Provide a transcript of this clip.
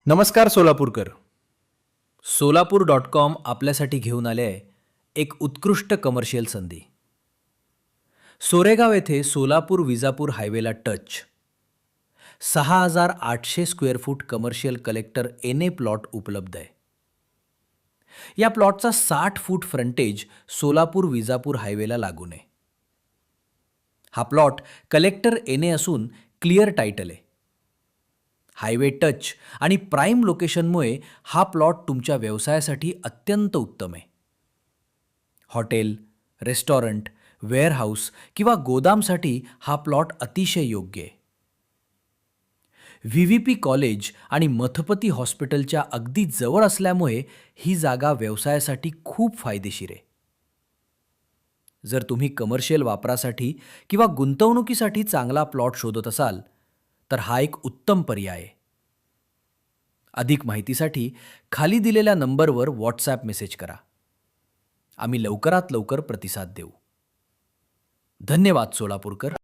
नमस्कार सोलापूरकर. सोलापूर.com आपल्यासाठी घेऊन आले आहे एक उत्कृष्ट कमर्शियल संधी. सोरेगाव येथे सोलापूर विजापूर हायवेला touch 6,800 square foot commercial collector N A plot उपलब्ध आहे. या प्लॉटचा 60 फूट फ्रंटेज सोलापूर विजापूर हायवेला लागून आहे. हा प्लॉट कलेक्टर एन ए असून क्लिअर टायटल आहे. हायवे टच आणि प्राईम लोकेशनमुळे हा प्लॉट तुमच्या व्यवसायासाठी अत्यंत उत्तम आहे. हॉटेल, रेस्टॉरंट, वेअरहाऊस किंवा गोदामसाठी हा प्लॉट अतिशय योग्य आहे. व्ही-व्ही-पी कॉलेज आणि मथपती हॉस्पिटलच्या अगदी जवळ असल्यामुळे ही जागा व्यवसायासाठी खूप फायदेशीर आहे. जर तुम्ही कमर्शियल वापरासाठी किंवा गुंतवणुकीसाठी चांगला प्लॉट शोधत असाल तर हा एक उत्तम पर्याय आहे. अधिक माहितीसाठी खाली दिलेल्या नंबरवर व्हॉट्सॲप मेसेज करा. आम्ही लवकरात लवकर प्रतिसाद देऊ. धन्यवाद सोलापूरकर.